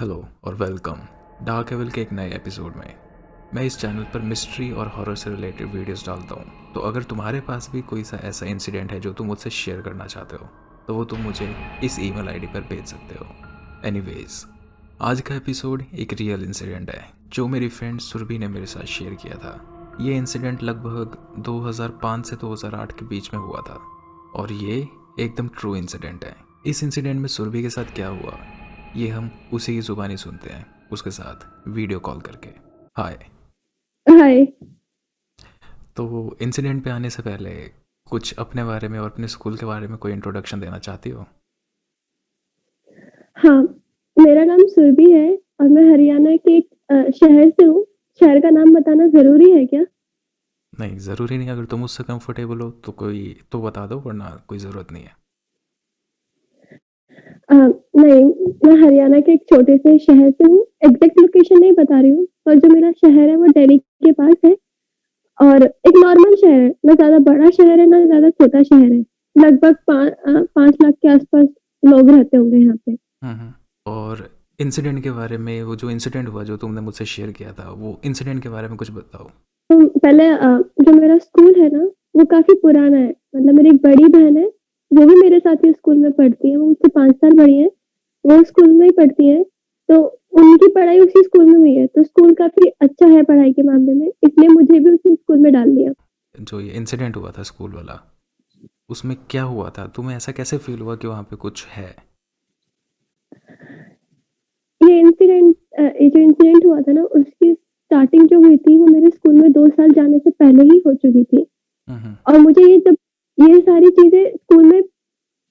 Hello और welcome dark evil के एक नए एपिसोड में। मैं इस चैनल पर मिस्ट्री और हॉरर से रिलेटेड वीडियोस डालता हूँ, तो अगर तुम्हारे पास भी कोई सा ऐसा इंसिडेंट है जो तुम मुझसे शेयर करना चाहते हो तो वो तुम मुझे इस ईमेल आईडी पर भेज सकते हो। एनीवेज, आज का एपिसोड एक रियल इंसिडेंट है जो मेरी फ्रेंड सुरभि ने मेरे साथ शेयर किया था। ये इंसिडेंट लगभग 2005 से 2008 के बीच में हुआ था और ये एकदम ट्रू इंसिडेंट है। इस इंसिडेंट में सुरभि के साथ क्या हुआ ये हम उसी की जुबानी सुनते हैं, उसके साथ वीडियो कॉल करके। हाय। हाय। तो इंसिडेंट पे आने से पहले कुछ अपने बारे में और अपने स्कूल के बारे में कोई इंट्रोडक्शन देना चाहती हो? हाँ, मेरा नाम सुरभि है और मैं हरियाणा के एक शहर से हूँ। शहर का नाम बताना ज़रूरी है क्या? नहीं, ज़रूरी नहीं। अगर तुम उससे कंफर्टेबल हो तो कोई तो बता दो, वरना कोई ज़रूरत नहीं है। नहीं, मैं हरियाणा के एक छोटे से शहर से हूँ। एग्ज़ैक्ट लोकेशन नहीं बता रही हूँ, पर जो मेरा शहर है वो दिल्ली के पास है और एक नॉर्मल शहर है, ना ज़्यादा बड़ा शहर है, ना ज़्यादा छोटा शहर है। लगभग 5 लाख के आस-पास लोग रहते होंगे यहाँ पे। और इंसिडेंट के बारे में, वो जो इंसिडेंट हुआ जो तुमने मुझसे शेयर किया था, वो इंसिडेंट के बारे में कुछ बताओ। तो पहले जो मेरा स्कूल है ना, वो काफ़ी पुराना है। मतलब मेरी एक बड़ी बहन है, वो भी मेरे साथ ही स्कूल में पढ़ती है। वो मुझसे 5 साल बड़ी है, वो स्कूल में ही पढ़ती है। तो उनकी पढ़ाई उसी स्कूल में हुई है, तो स्कूल काफ़ी अच्छा है पढ़ाई के मामले में, इसलिए मुझे भी उसी स्कूल में डाल दिया। जो ये इंसिडेंट हुआ था स्कूल वाला, उसमें क्या हुआ था? तुम्हें ऐसा कैसे फील हुआ कि वहाँ पे कुछ है? ये जो इंसिडेंट हुआ था ना, उसकी स्टार्टिंग जो हुई थी, वो मेरे स्कूल में 2 साल जाने से पहले ही हो चुकी थी। हम्म। और मुझे ये सारी चीज़ें स्कूल में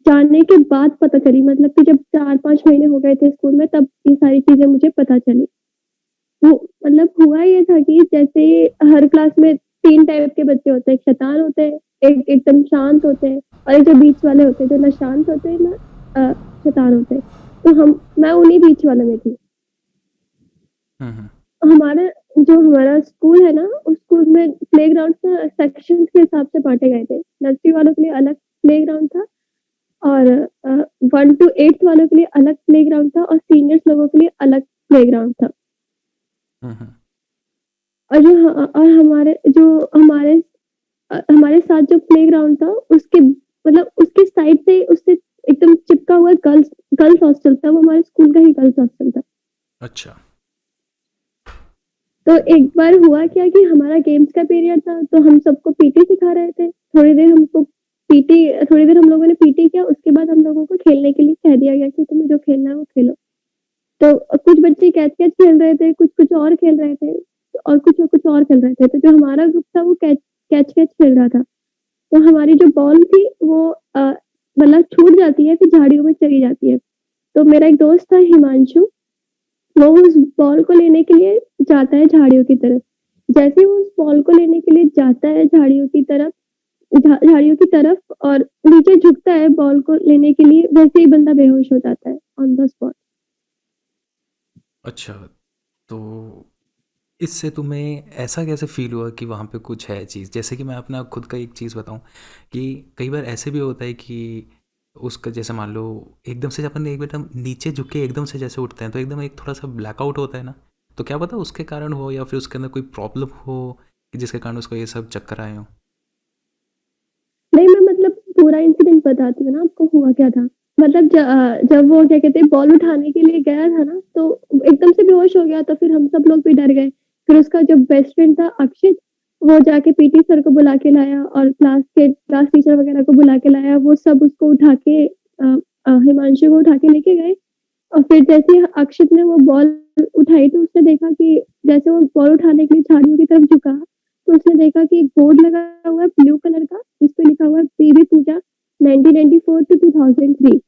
जाने के बाद पता चली, मतलब कि जब 4-5 महीने हो गए थे स्कूल में, तब ये सारी चीज़ें मुझे पता चली। वो मतलब हुआ ये था कि जैसे हर क्लास में 3 टाइप के बच्चे होते हैं, एक शैतान होते हैं, एक एकदम शांत होते हैं और एक जो बीच वाले होते हैं, जो ना शांत होते हैं ना शैतान होते हैं। तो मैं उन्हीं बीच वाले में थी। हम्म। हमारा हमारा स्कूल है ना, उस स्कूल में प्लेग्राउंड ना सेक्शंस के हिसाब से बाँटे गए थे। नर्सरी वालों के लिए अलग प्लेग्राउंड था और 1 टू 8th वालों के लिए अलग प्लेग्राउंड था और सीनियर्स लोगों के लिए अलग प्लेग्राउंड था। हम्म। और हमारे साथ जो प्लेग्राउंड था, उसके मतलब उसके साइड से उससे एकदम चिपका हुआ गर्ल्स गर्ल्स हॉस्टल था। वो हमारे स्कूल का ही गर्ल्स हॉस्टल था। अच्छा। तो एक बार हुआ क्या कि हमारा गेम्स का पीरियड था, तो हम सबको पीटी सिखा रहे थे। थोड़ी देर हम लोगों ने पीटी किया, उसके बाद हम लोगों को खेलने के लिए कह दिया गया कि तुम्हें जो खेलना है वो खेलो। तो कुछ बच्चे कैच-कैच खेल रहे थे, कुछ कुछ और खेल रहे थे और कुछ और खेल रहे थे। तो जो हमारा ग्रुप था वो कैच-कैच खेल रहा था। तो हमारी जो बॉल थी वो मतलब छूट जाती है, फिर झाड़ियों में चली जाती है। तो मेरा एक दोस्त था हिमांशु, वो उस बॉल को लेने के लिए जाता है झाड़ियों की तरफ। जैसे ही वो उस बॉल को लेने के लिए जाता है झाड़ियों की तरफ और नीचे झुकता है बॉल को लेने के लिए, वैसे ही बंदा बेहोश हो जाता है ऑन द स्पॉट। अच्छा, तो इससे तुम्हें ऐसा कैसे फील हुआ कि वहाँ पे कुछ है चीज़? जैसे कि मैं अपना खुद का एक चीज़ बताऊँ कि कई बार ऐसे भी होता है कि उसका जैसे मान लो एकदम से अपन एक एकदम नीचे झुक के एकदम से जैसे उठते हैं तो एकदम एक थोड़ा सा ब्लैकआउट होता है ना। तो क्या पता उसके कारण हो या फिर उसके अंदर कोई प्रॉब्लम हो कि जिसके कारण उसको ये सब चक्कर आए हो। नहीं, मैं मतलब पूरा इंसिडेंट बताती हूँ ना आपको हुआ क्या था। मतलब जब वो क्या कहते हैं बॉल उठाने के लिए गया था ना, तो एकदम से बेहोश हो गया, तो फिर हम सब लोग भी डर गए। फिर उसका जो बेस्ट फ्रेंड था अक्षित, वो जाके पीटी सर को बुला के लाया और क्लास टीचर वगैरह को बुला के लाया। वो सब उसको उठा के हिमांशु को उठा के लेके गए और फिर जैसे ही अक्षित ने वो बॉल उठाई, तो उसने देखा कि जैसे वो बॉल उठाने के लिए झाड़ियों की तरफ झुका, तो उसने देखा कि एक बोर्ड लगा हुआ है ब्लू कलर का, जिसपे लिखा हुआ है पीवी पूजा 1994 टू 2003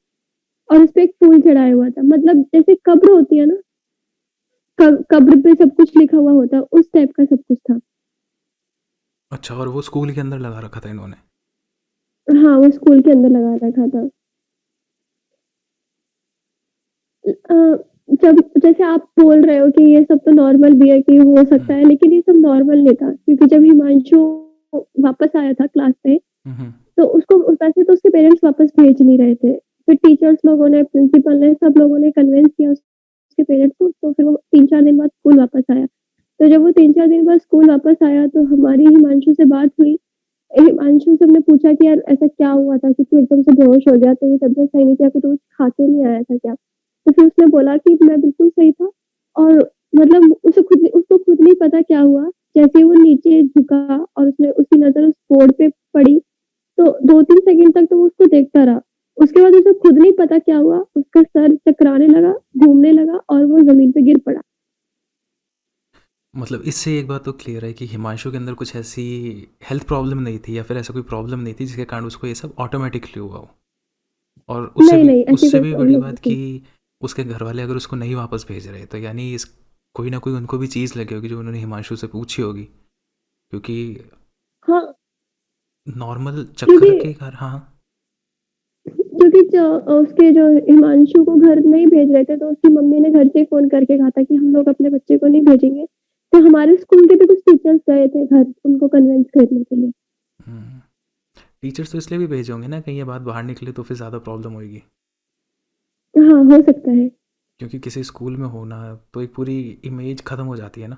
और उसपे एक फूल चढ़ाया हुआ था। मतलब जैसे कब्र होती है ना, कब्र पे सब कुछ लिखा हुआ होता है, उस टाइप का सब कुछ था। अच्छा, और वो स्कूल के अंदर लगा रखा था इन्होंने? हाँ, वो स्कूल के अंदर लगा रखा था। अ, जब जैसे आप बोल रहे हो कि ये सब तो नॉर्मल भी है कि हो सकता हम्म। है, लेकिन ये सब नॉर्मल नहीं था, क्योंकि जब हिमांशु वापस आया था क्लास में, हम्म। तो उसको वैसे तो उसके पेरेंट्स वापस भेज नहीं रहे थे। फिर टीचर्स लोगों ने, प्रिंसिपल ने, सब लोगों ने कन्विंस किया उसके उसके पेरेंट्स को, तो फिर वो 3-4 दिन बाद स्कूल वापस आया। तो जब वो 3-4 दिन बाद स्कूल वापस आया तो हमारी हिमांशु से बात हुई। हिमांशु से हमने पूछा कि यार ऐसा क्या हुआ था कि तू एकदम से बेहोश हो गया? तेरी तबीयत सही नहीं थी या फिर तू कुछ खा के नहीं आया था क्या? तो फिर उसने बोला कि मैं बिल्कुल सही था और मतलब उसको खुद नहीं पता क्या हुआ। जैसे ही वो नीचे झुका और उसने उसकी नज़र उस बोर्ड पे पड़ी, तो 2-3 सेकंड तक तो वो उसको देखता रहा। उसके बाद उसे खुद नहीं पता क्या हुआ, उसका सर चकराने लगा, घूमने लगा और वो ज़मीन पे गिर पड़ा। मतलब इससे एक बात तो क्लियर है कि हिमांशु के अंदर कुछ ऐसी हेल्थ प्रॉब्लम नहीं थी या फिर ऐसा कोई प्रॉब्लम नहीं थी जिसके कारण उसको ये सब ऑटोमेटिकली हुआ हो। और नहीं, नहीं, ऐसी उससे कोई भी बड़ी प्रॉब्लम नहीं बात कि थी। उसके घर वाले अगर उसको नहीं वापस भेज रहे तो यानी इस कोई ना कोई उनको भी चीज़ लगी होगी जो उन्होंने हिमांशु से पूछी होगी, क्योंकि हाँ, नॉर्मल क्योंकि चक्कर के कारण। हाँ। क्योंकि उसके जो हिमांशु को घर नहीं भेज रहे थे, तो उसकी मम्मी ने घर से फ़ोन करके कहा था कि हम लोग अपने बच्चे को नहीं भेजेंगे। तो हमारे स्कूल के भी कुछ टीचर्स गए थे घर उनको कन्विंस करने के लिए। टीचर्स तो इसलिए भी भेजे होंगे ना, कहीं ये बात बाहर निकले तो फिर ज़्यादा प्रॉब्लम होगी, हाँ, हो सकता है। क्योंकि किसी स्कूल में होना तो एक पूरी इमेज ख़त्म हो जाती है ना।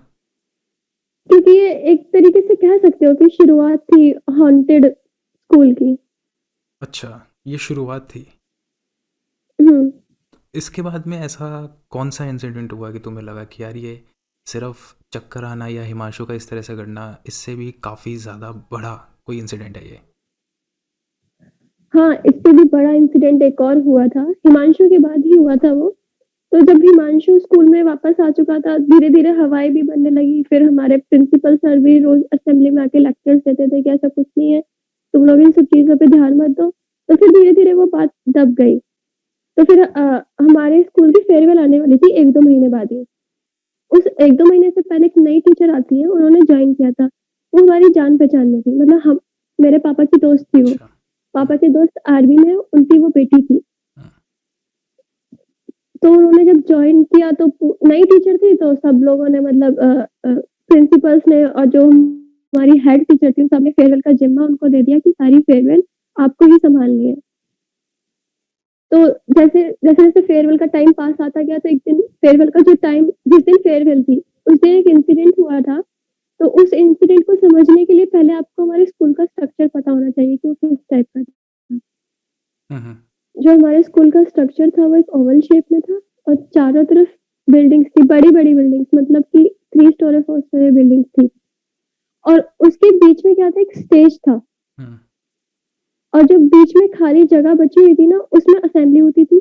क्योंकि ये एक तरीके से कह सकते हो कि शुरुआत थी हॉन्टेड स्कूल की। अच्छा, ये शुरुआत थी। हुँ। इसके बाद में ऐसा कौन सा इंसिडेंट हुआ कि तुम्हें लगा कि यार ये सिर्फ चक्कर आना या हिमांशु का इस तरह से करना, इससे भी काफ़ी ज़्यादा बड़ा कोई इंसिडेंट है ये? हाँ, इससे भी बड़ा इंसिडेंट एक और हुआ था, हिमांशु के बाद ही हुआ था वो। तो जब हिमांशु स्कूल में वापस आ चुका था, धीरे-धीरे हवाएँ भी बनने लगी, फिर हमारे प्रिंसिपल सर भी रोज़ असेंबली में आके लेक्चर्स देते थे कि ऐसा कुछ नहीं है, तुम लोग इन सब चीज़ों पे ध्यान मत दो। तो फिर धीरे-धीरे वो बात दब गई। तो फिर हमारे स्कूल की फेयरवेल आने वाली थी 1-2 महीने बाद ही। उस 1-2 महीने से पहले एक नई टीचर आती है, उन्होंने जॉइन किया था। वो हमारी जान-पहचान में थी, मतलब हम मेरे पापा की दोस्त थी वो। अच्छा। पापा के दोस्त आर्मी में उनकी वो बेटी थी। तो उन्होंने जब जॉइन किया तो नई टीचर थी तो सब लोगों ने मतलब प्रिंसिपल्स ने और जो हमारी हेड टीचर थी सबने फेयरवेल का जिम्मा उनको दे दिया कि सारी फेयरवेल आपको ही सँभालनी है। तो जैसे-जैसे फेयरवेल का टाइम पास आता गया तो एक दिन फेयरवेल का जो टाइम जिस दिन फेयरवेल थी, उस दिन एक इंसिडेंट हुआ था। तो उस इंसिडेंट को समझने के लिए पहले आपको हमारे स्कूल का स्ट्रक्चर पता होना चाहिए कि वो किस टाइप का था। हुँ, हुँ। जो हमारे स्कूल का स्ट्रक्चर था वो एक ओवल शेप में था और चारों तरफ बिल्डिंग्स थी, बड़ी-बड़ी बिल्डिंग्स मतलब कि 3 स्टोरी 4 स्टोरी बिल्डिंग्स थी। और उसके बीच में क्या था एक स्टेज था हुँ। और जो बीच में खाली जगह बची हुई थी ना उसमें असेंबली होती थी।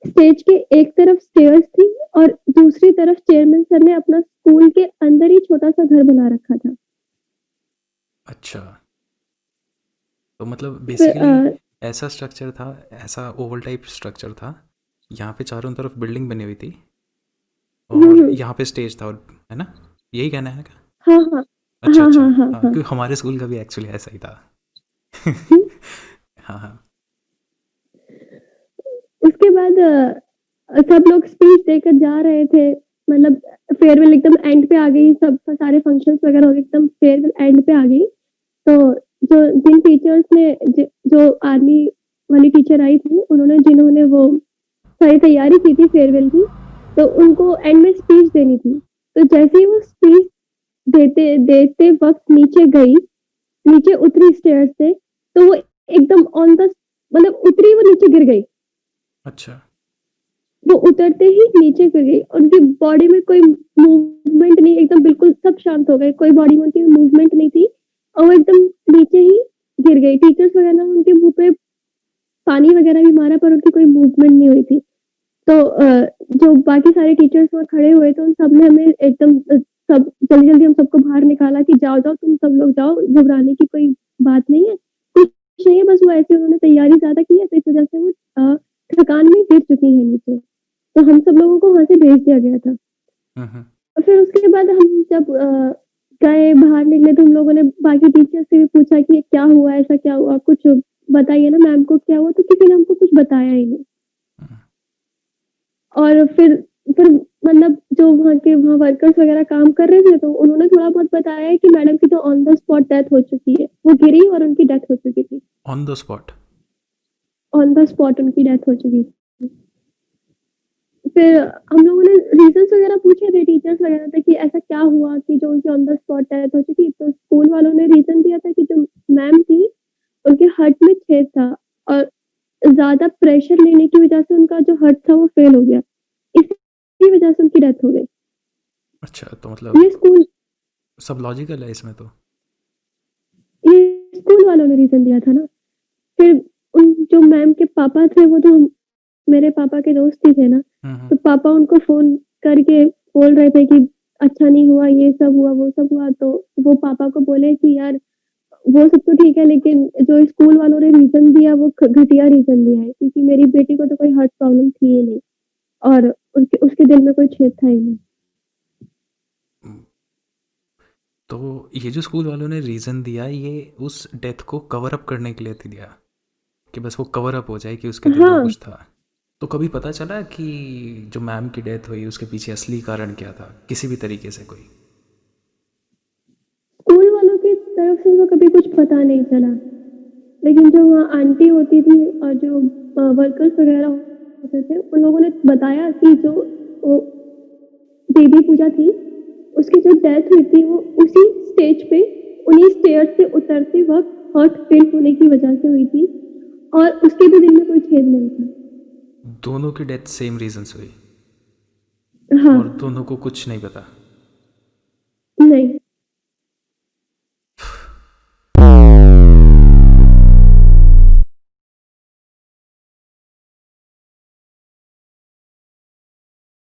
स्टेज के एक तरफ स्टेयर्स थी और दूसरी तरफ चेयरमैन सर ने अपना स्कूल के अंदर ही छोटा-सा घर बना रखा था। अच्छा, तो मतलब फिर बेसिकली ऐसा स्ट्रक्चर था, ऐसा ओवल टाइप स्ट्रक्चर था, यहाँ पे चारों तरफ बिल्डिंग बनी हुई थी हुँ, और हुँ। यहाँ पे स्टेज था, और है ना? यही कहना है क्या? हाँ, हाँ। अच्छा, हाँ, अच्छा। हाँ, हाँ, हाँ, हाँ। क्योंकि हमारे स्कूल का भी एक्चुअली ऐसा ही था। हुँ। हाँ, हाँ। उसके बाद सब लोग स्पीच देकर जा रहे थे, मतलब फेयरवेल एकदम एंड पे आ गई, सब सारे फंक्शंस वगैरह हो गए, एकदम फेयरवेल एंड पे आ गई। तो जो जिन टीचर्स ने जो आर्मी वाली टीचर आई थी, जिन्होंने वो सारी तैयारी की थी फेयरवेल की, तो उनको एंड में स्पीच देनी थी। तो जैसे ही वो स्पीच देते देते वक़्त नीचे उतरी स्टेयर्स से, तो वो एकदम ऑन द मतलब उतरी वो नीचे गिर गई। अच्छा। वो उतरते ही नीचे गिर गई और उनकी बॉडी में कोई मूवमेंट नहीं, एकदम बिल्कुल सब शांत हो गए, कोई बॉडी में उनकी मूवमेंट नहीं थी और वो एकदम नीचे ही गिर गई। टीचर्स वगैरह ने उनके मुँह पे पानी वगैरह भी मारा पर उनकी कोई मूवमेंट नहीं हुई थी। तो जो बाकी सारे टीचर्स वहाँ खड़े हुए थे उन सब ने हमें एकदम सब जल्दी-जल्दी हम सबको बाहर निकाला कि जाओ-जाओ तुम सब लोग जाओ, घबराने की कोई बात नहीं है। कुछ नहीं है, बस वो ऐसे उन्होंने तैयारी ज़्यादा की है तो इस वज़ह से वो थकान में गिर चुकी हैं नीचे। तो हम सब लोगों को वहाँ से भेज दिया गया था। हुँ, हुँ। और फिर उसके बाद हम जब गए बाहर निकले तो हम लोगों ने बाकी टीचर से भी पूछा कि ये क्या हुआ, ऐसा क्या हुआ? कुछ बताइए ना मैम को क्या हुआ? तो किसी ने हमको कुछ बताया ही नहीं। हुँ। और फिर मतलब जो वहाँ वर्कर्स वगैरह काम कर रहे थे तो उन्होंने थोड़ा बहुत बताया है कि मैडम की तो ऑन द स्पॉट डेथ हो चुकी है। वो गिरी और उनकी डेथ हो चुकी थी। On the spot? On the spot उनकी डेथ हो चुकी थी। फिर हम लोगों ने रीज़न्स वगैरह पूछे थे टीचर्स वगैरह से कि ऐसा क्या हुआ कि जो उनकी ऑन द स्पॉट डेथ हो चुकी। तो स्कूल वालों ने रीज़न दिया था कि जो मैम थी, उनके हार्ट में छेद था और ज़्यादा प्रेशर लेने की वज़ह से उनका जो हार्ट था वो फेल हो गया। इसी वज़ह से उनकी डेथ हो गई। अच्छा, तो ये मतलब स्कूल सब लॉजिकल है इसमें तो। ये स्कूल वालों ने रीज़न दिया था ना। फिर उन जो मैम के पापा थे वो तो मेरे पापा के दोस्त ही थे ना, हुँ, हुँ। तो पापा उनको फ़ोन करके बोल रहे थे कि अच्छा नहीं हुआ, ये सब हुआ, वो सब हुआ। तो वो पापा को बोले कि यार वो सब तो ठीक है लेकिन जो स्कूल वालों ने रीज़न दिया वो घटिया रीज़न दिया है क्योंकि मेरी बेटी को तो कोई हार्ट प्रॉब्लम थी ही नहीं और उसके उसके दिल में कोई छेद था ही नहीं। उम, तो ये जो स्कूल वालों ने रीज़न दिया, ये उस डेथ को कवर अप करने के लिए दिया, कि बस वो कवर अप हो जाए कि उसके दिल में हाँ, कुछ था। तो कभी पता चला कि जो मैम की डेथ हुई उसके पीछे असली कारण क्या था? किसी भी तरीके से कोई? स्कूल वालों की तरफ से तो कभी कुछ पता नहीं चला। लेकिन जो वहाँ आंटी होती थी और जो वर्कर्स वगैरह होते थे, उन लोगों ने बताया कि जो वो देवी पूजा थी, उसकी जो डेथ हुई थी वो उसी स्टेज पे उन्हीं स्टेयर्स से उतरते वक़्त हार्ट फेल होने की वजह से हुई थी और उसके भी दिल में कोई छेद नहीं था। दोनों की डेथ सेम रीज़न से हुई हाँ, और दोनों को कुछ नहीं पता? नहीं,